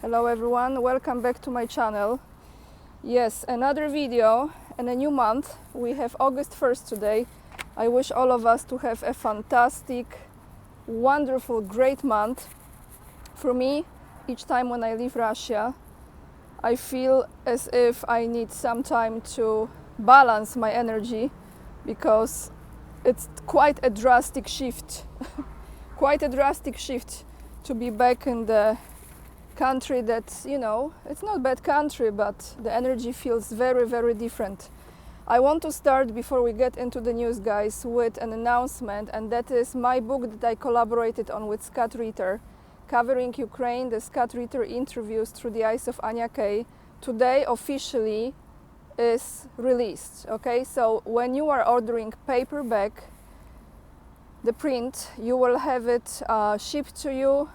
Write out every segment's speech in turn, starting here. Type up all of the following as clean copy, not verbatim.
Hello everyone, welcome back to my channel. Yes, another video and a new month. We have August 1st today. I wish all of us to have a fantastic, wonderful, great month. For me, each time when I leave Russia, I feel as if I need some time to balance my energy because it's quite a drastic shift. Quite a drastic shift to be back in the country that, you know, it's not a bad country, but the energy feels very, very different. I want to start, before we get into the news, guys, with an announcement, and that is my book that I collaborated on with Scott Ritter, covering Ukraine, the Scott Ritter interviews through the eyes of Anya Kay. Today officially is released. Okay, so when you are ordering paperback, the print, you will have it shipped to you.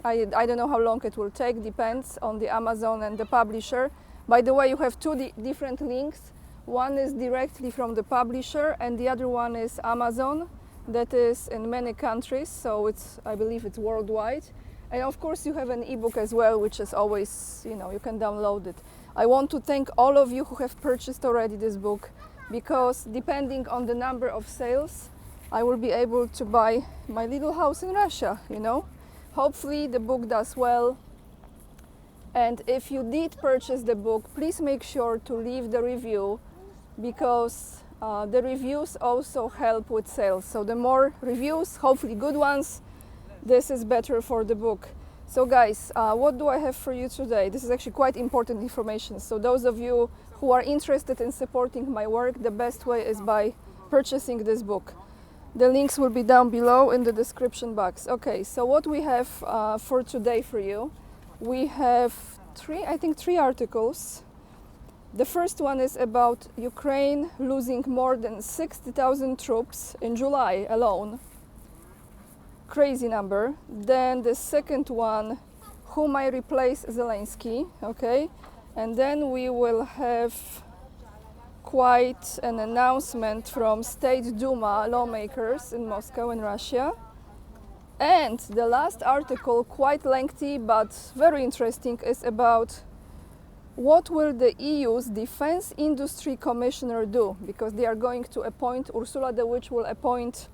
I don't know how long it will take, depends on the Amazon and the publisher. By the way, you have two different links. One is directly from the publisher and the other one is Amazon. That is in many countries, so I believe it's worldwide. And of course you have an ebook as well, which is always, you know, you can download it. I want to thank all of you who have purchased already this book, because depending on the number of sales, I will be able to buy my little house in Russia, you know. Hopefully the book does well, and if you did purchase the book, please make sure to leave the review, because the reviews also help with sales. So the more reviews, hopefully good ones, this is better for the book. So guys, what do I have for you today? This is actually quite important information. So those of you who are interested in supporting my work, the best way is by purchasing this book. The links will be down below in the description box. Okay, so what we have for today for you, we have three articles. The first one is about Ukraine losing more than 60,000 troops in July alone. Crazy number. Then the second one, who might replace Zelensky, okay? And then we will have quite an announcement from State Duma lawmakers in Moscow in Russia. And the last article, quite lengthy but very interesting, is about what will the EU's Defense Industry Commissioner do, because they are going to appoint, Ursula The Witch will appoint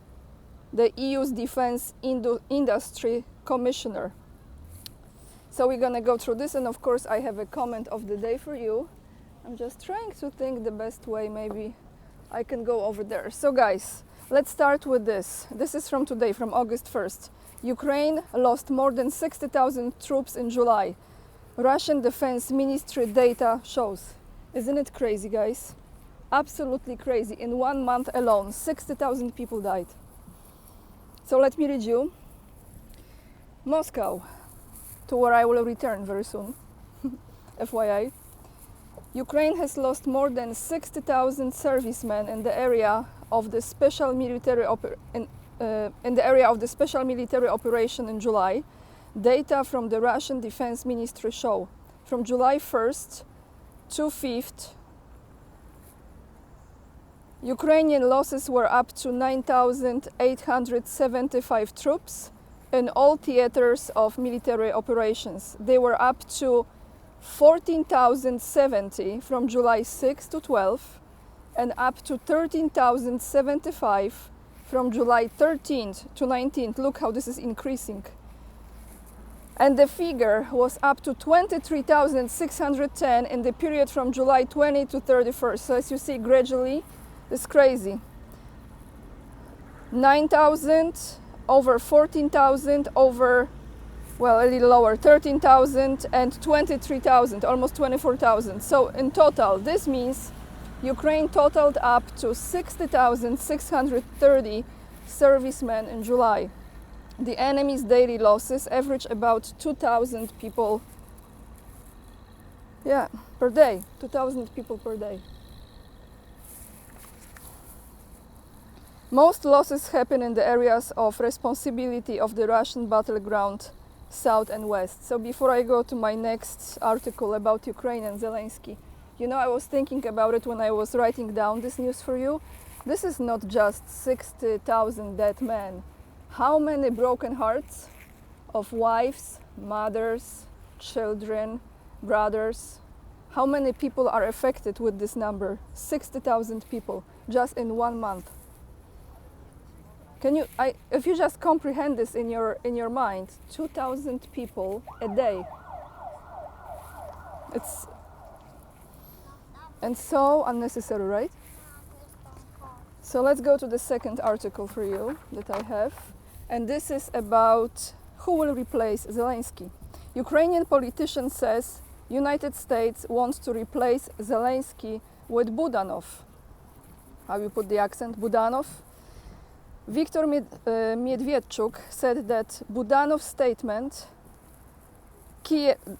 the EU's Defense Industry Commissioner. So we're gonna go through this, and of course I have a comment of the day for you. I'm just trying to think the best way, maybe I can go over there. So guys, let's start with this. This is from today, from August 1st. Ukraine lost more than 60,000 troops in July. Russian Defense Ministry data shows. Isn't it crazy, guys? Absolutely crazy. In 1 month alone, 60,000 people died. So let me read you. Moscow, to where I will return very soon, FYI. Ukraine has lost more than 60,000 servicemen in the area of the special military operation in July. Data from the Russian Defense Ministry show from July 1st to 5th, Ukrainian losses were up to 9,875 troops in all theaters of military operations. They were up to 14,070 from July 6 to 12 and up to 13,075 from July 13th to 19th. Look how this is increasing. And the figure was up to 23,610 in the period from July 20 to 31st. So as you see, gradually, it's crazy. 9,000 over 14,000 over, well, a little lower, 13,000 and 23,000, almost 24,000. So in total, this means Ukraine totaled up to 60,630 servicemen in July. The enemy's daily losses average about 2,000 people, per day, 2,000 people per day. Most losses happen in the areas of responsibility of the Russian battleground, south and west. So before I go to my next article about Ukraine and Zelensky, you know, I was thinking about it when I was writing down this news for you. This is not just 60,000 dead men. How many broken hearts of wives, mothers, children, brothers. How many people are affected with this number? 60,000 people just in 1 month. Can you, if you just comprehend this in your mind, 2,000 people a day. It's and so unnecessary, right? So let's go to the second article for you that I have, and this is about who will replace Zelensky. Ukrainian politician says United States wants to replace Zelensky with Budanov. How you put the accent? Budanov. Viktor Medvedchuk said that Budanov's statement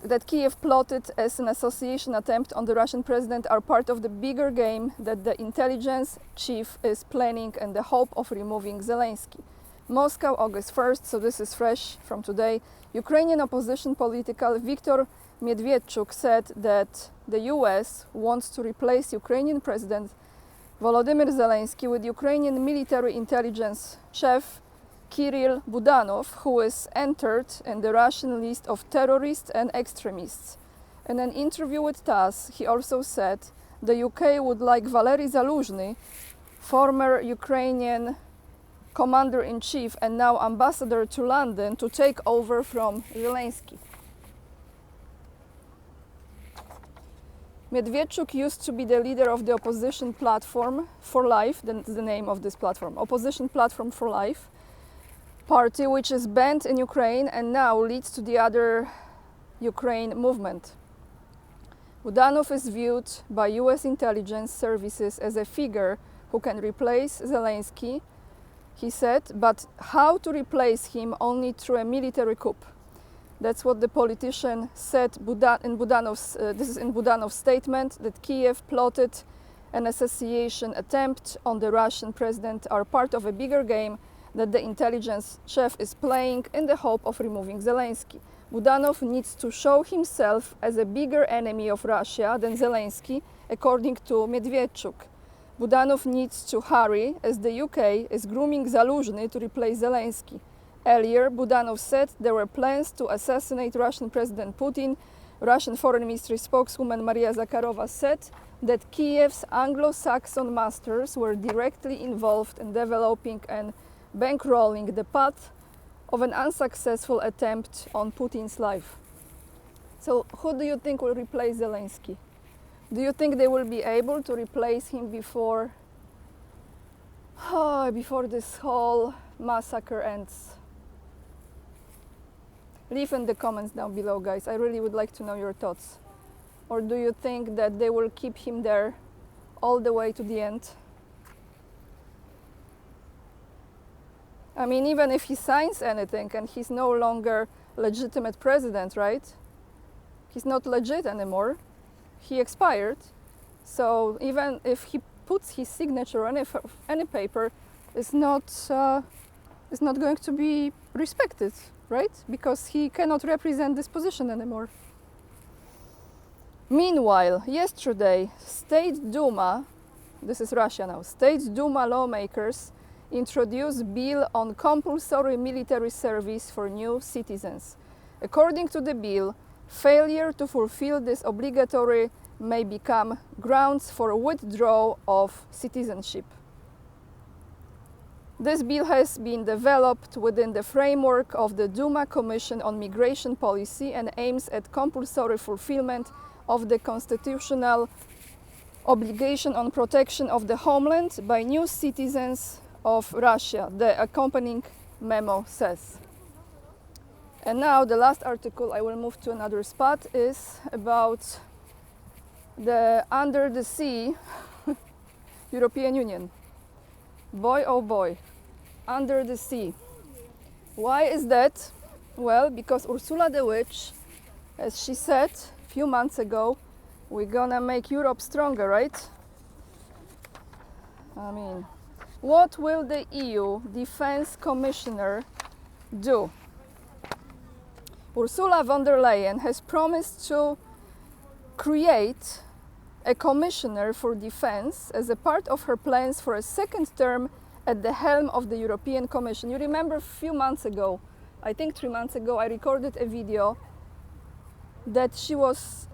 that Kiev plotted as an assassination attempt on the Russian president are part of the bigger game that the intelligence chief is planning in the hope of removing Zelensky. Moscow, August 1st, so this is fresh from today. Ukrainian opposition political Viktor Medvedchuk said that the US wants to replace Ukrainian President Volodymyr Zelensky with Ukrainian military intelligence chief Kirill Budanov, who is entered in the Russian list of terrorists and extremists. In an interview with TASS, he also said the UK would like Valery Zaluzhny, former Ukrainian commander-in-chief and now ambassador to London, to take over from Zelensky. Medvedchuk used to be the leader of the Opposition Platform for Life, that's the name of this platform, Opposition Platform for Life party, which is banned in Ukraine and now leads to the other Ukraine movement. Budanov is viewed by US intelligence services as a figure who can replace Zelensky, he said, but how to replace him only through a military coup. That's what the politician said in Budanov's statement, that Kiev plotted an assassination attempt on the Russian president are part of a bigger game that the intelligence chief is playing in the hope of removing Zelensky. Budanov needs to show himself as a bigger enemy of Russia than Zelensky, according to Medvedchuk. Budanov needs to hurry, as the UK is grooming Zaluzhny to replace Zelensky. Earlier, Budanov said there were plans to assassinate Russian President Putin. Russian Foreign Ministry spokeswoman Maria Zakharova said that Kiev's Anglo-Saxon masters were directly involved in developing and bankrolling the path of an unsuccessful attempt on Putin's life. So, who do you think will replace Zelensky? Do you think they will be able to replace him before this whole massacre ends? Leave in the comments down below, guys. I really would like to know your thoughts. Or do you think that they will keep him there all the way to the end? I mean, even if he signs anything and he's no longer legitimate president, right? He's not legit anymore. He expired. So even if he puts his signature on any paper, it's not going to be respected, right? Because he cannot represent this position anymore. Meanwhile, yesterday, State Duma, this is Russia now, State Duma lawmakers introduced bill on compulsory military service for new citizens. According to the bill, failure to fulfill this obligatory may become grounds for withdrawal of citizenship. This bill has been developed within the framework of the Duma Commission on Migration Policy and aims at compulsory fulfillment of the constitutional obligation on protection of the homeland by new citizens of Russia, the accompanying memo says. And now the last article, I will move to another spot, is about the under the sea European Union. Boy, oh boy, under the sea. Why is that? Well, because Ursula the Witch, as she said a few months ago, we're gonna make Europe stronger, right? I mean, what will the EU Defense Commissioner do? Ursula von der Leyen has promised to create a commissioner for defense as a part of her plans for a second term at the helm of the European Commission. You remember a few months ago, I think 3 months ago, I recorded a video that she was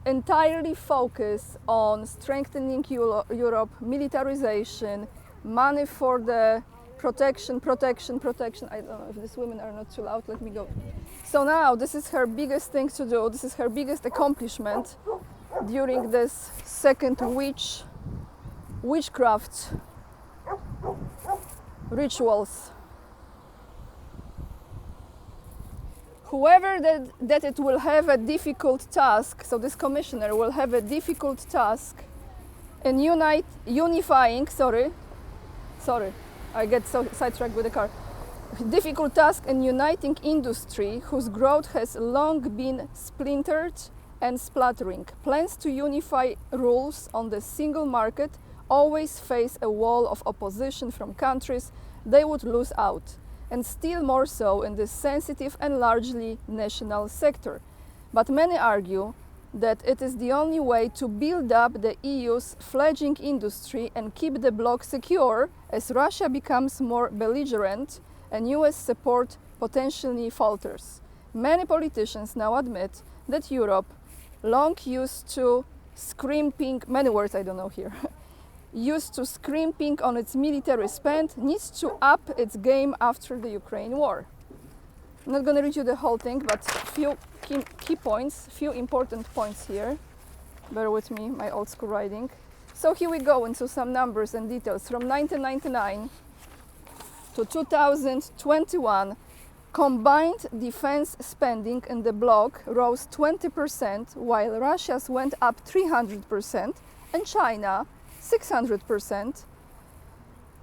entirely focused on strengthening Europe, militarization, money for the protection. I don't know if these women are not too loud, let me go. So now this is her biggest thing to do, this is her biggest accomplishment during this second witchcraft rituals. Whoever that it will have a difficult task, so this commissioner will have a difficult task in unifying, sorry, I get so sidetracked with the car. Difficult task in uniting industry whose growth has long been splintered and splattering. Plans to unify rules on the single market always face a wall of opposition from countries they would lose out, and still more so in this sensitive and largely national sector. But many argue that it is the only way to build up the EU's fledgling industry and keep the bloc secure as Russia becomes more belligerent and US support potentially falters. Many politicians now admit that Europe, long used to scrimping, many words I don't know here, used to scrimping on its military spend, needs to up its game after the Ukraine war. I'm not going to read you the whole thing, but few key points, few important points here. Bear with me, my old school writing. So here we go into some numbers and details. From 1999 to 2021, combined defense spending in the bloc rose 20%, while Russia's went up 300% and China 600%.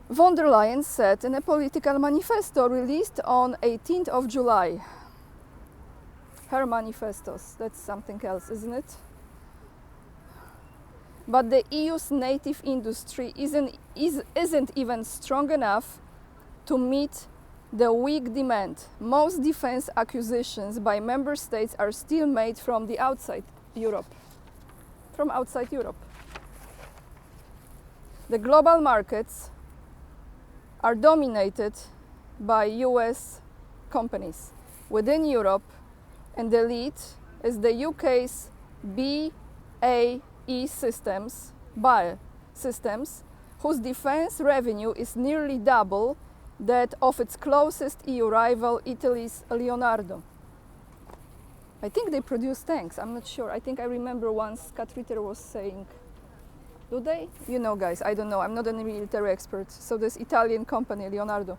Von der Leyen said in a political manifesto released on 18th of July. Her manifestos, that's something else, isn't it? But the EU's native industry isn't even strong enough to meet the weak demand. Most defense acquisitions by member states are still made from the outside Europe. From outside Europe. The global markets are dominated by US companies. Within Europe, and the lead is the UK's BAE Systems, BAE Systems, whose defense revenue is nearly double that of its closest EU rival, Italy's Leonardo. I think they produce tanks, I'm not sure. I think I remember once Kat Ritter was saying, do they? You know, guys, I don't know. I'm not a military expert. So this Italian company, Leonardo,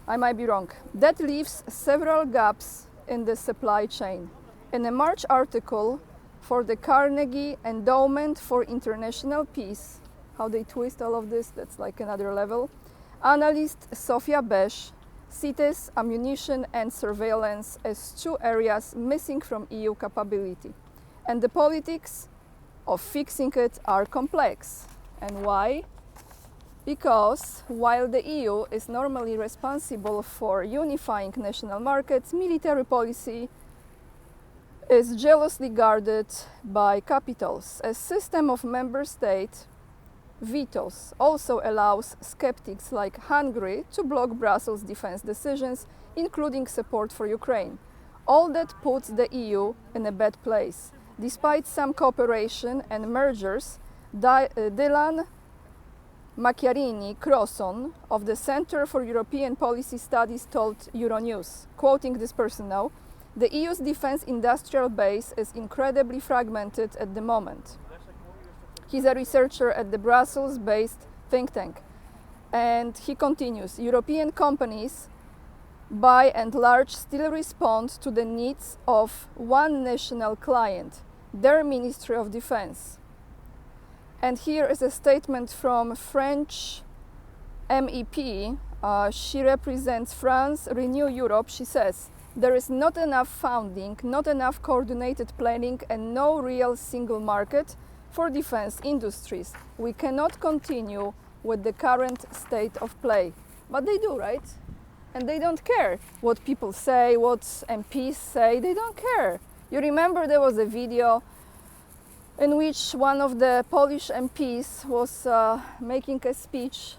I might be wrong. That leaves several gaps in the supply chain. In a March article for the Carnegie Endowment for International Peace, how they twist all of this, that's like another level, analyst Sofia Besh cites ammunition and surveillance as two areas missing from EU capability. And the politics of fixing it are complex. And why? Because while the EU is normally responsible for unifying national markets, military policy is jealously guarded by capitals. A system of member state vetoes also allows skeptics like Hungary to block Brussels' defense decisions, including support for Ukraine. All that puts the EU in a bad place. Despite some cooperation and mergers, Dylan Macchiarini-Crosson of the Center for European Policy Studies told Euronews, quoting this person now, the EU's defense industrial base is incredibly fragmented at the moment. He's a researcher at the Brussels-based think tank. And he continues, European companies by and large still respond to the needs of one national client, their Ministry of Defense. And here is a statement from French MEP. She represents France, Renew Europe. She says, there is not enough funding, not enough coordinated planning, and no real single market for defense industries. We cannot continue with the current state of play. But they do, right? And they don't care what people say, what MPs say, they don't care. You remember there was a video in which one of the Polish MPs was making a speech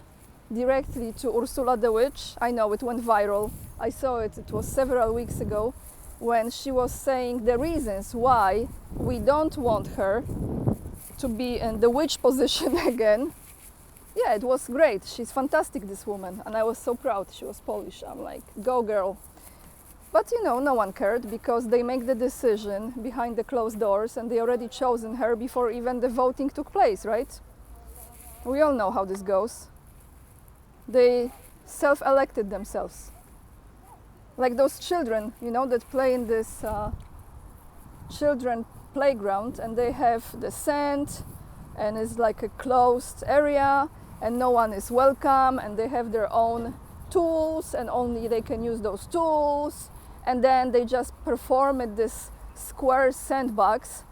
directly to Ursula The Witch. I know it went viral. I saw it, it was several weeks ago. when she was saying the reasons why we don't want her to be in the witch position again. Yeah, it was great. She's fantastic, this woman, and I was so proud. She was Polish. I'm like, go girl. But you know, no one cared, because they make the decision behind the closed doors and they already chosen her before even the voting took place, right? We all know how this goes. They self-elected themselves. Like those children, you know, that play in this children playground, and they have the sand and it's like a closed area and no one is welcome, and they have their own tools and only they can use those tools, and then they just perform at this square sandbox,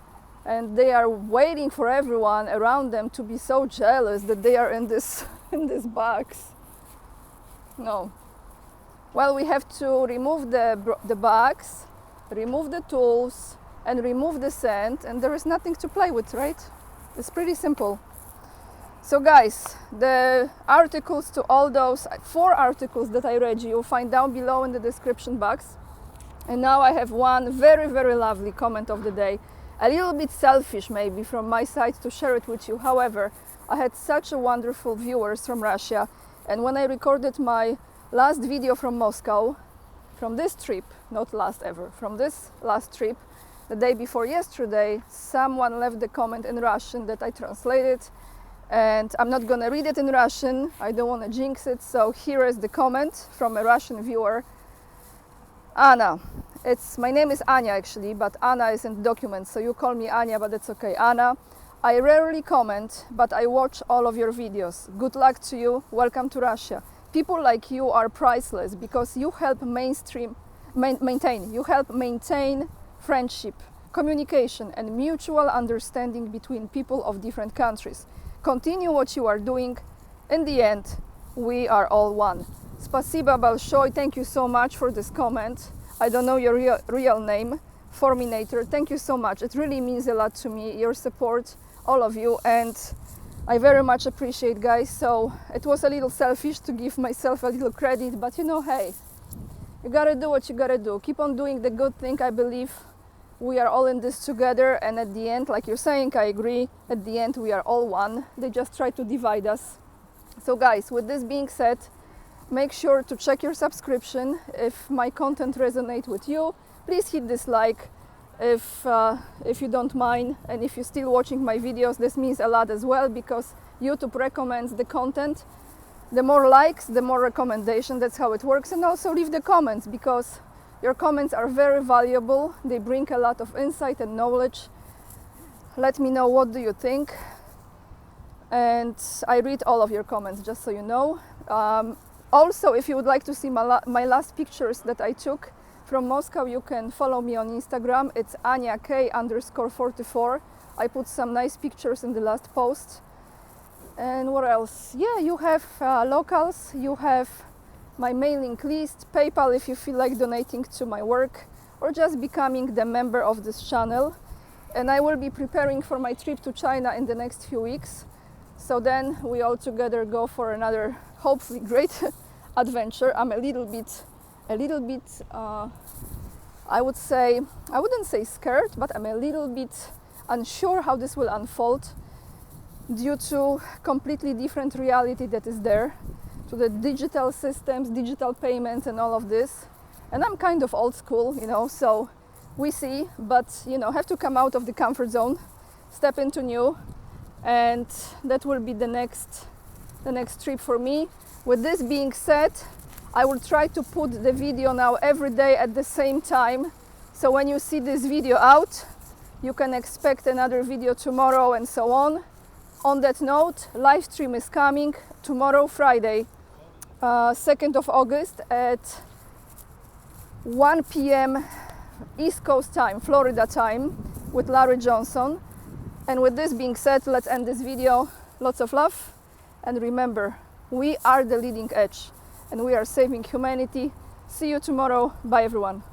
and they are waiting for everyone around them to be so jealous that they are in this in this box. No. Well, we have to remove the box, remove the tools, and remove the sand, and there is nothing to play with, right? It's pretty simple. So guys, the articles to all those 4 articles that I read you'll find down below in the description box. And now I have one very, very lovely comment of the day. A little bit selfish maybe from my side to share it with you. However, I had such a wonderful viewers from Russia, and when I recorded my last video from Moscow, from this trip, not last ever, from this last trip, the day before yesterday, someone left the comment in Russian that I translated, and I'm not gonna read it in Russian, I don't want to jinx it, so here is the comment from a Russian viewer. Anna, my name is Anya actually, but Anna is in the document, so you call me Anya, but that's okay. Anna, I rarely comment, but I watch all of your videos. Good luck to you, welcome to Russia. People like you are priceless because you help maintain friendship, communication and mutual understanding between people of different countries. Continue what you are doing. In the end, we are all one. Spasiba большое. Thank you so much for this comment. I don't know your real name, Forminator. Thank you so much. It really means a lot to me, your support, all of you, and I very much appreciate, guys. So it was a little selfish to give myself a little credit, but you know, hey, you gotta do what you gotta do. Keep on doing the good thing. I believe we are all in this together, and at the end, like you're saying, I agree, at the end we are all one. They just try to divide us. So guys, with this being said, make sure to check your subscription. If my content resonates with you, please hit this like if you don't mind, and if you're still watching my videos, this means a lot as well, because YouTube recommends the content. The more likes, the more recommendation. That's how it works. And also leave the comments, because your comments are very valuable. They bring a lot of insight and knowledge. Let me know what do you think, and I read all of your comments, just so you know. Also, if you would like to see my last pictures that I took from Moscow, you can follow me on Instagram. It's AniaK_44. I put some nice pictures in the last post. And what else? Yeah, you have locals, you have my mailing list, PayPal if you feel like donating to my work, or just becoming the member of this channel. And I will be preparing for my trip to China in the next few weeks. So then we all together go for another, hopefully great adventure. I'm a little bit, I wouldn't say scared, but I'm a little bit unsure how this will unfold due to completely different reality that is there, to the digital systems, digital payments and all of this. And I'm kind of old school, you know, so we see, but you know, have to come out of the comfort zone, step into new, and that will be the next trip for me. With this being said, I will try to put the video now every day at the same time, so when you see this video out, you can expect another video tomorrow and so on. On that note, live stream is coming tomorrow, Friday, 2nd of August at 1 p.m. East Coast time, Florida time, with Larry Johnson. And with this being said, let's end this video. Lots of love, and remember, we are the leading edge and we are saving humanity. See you tomorrow. Bye everyone.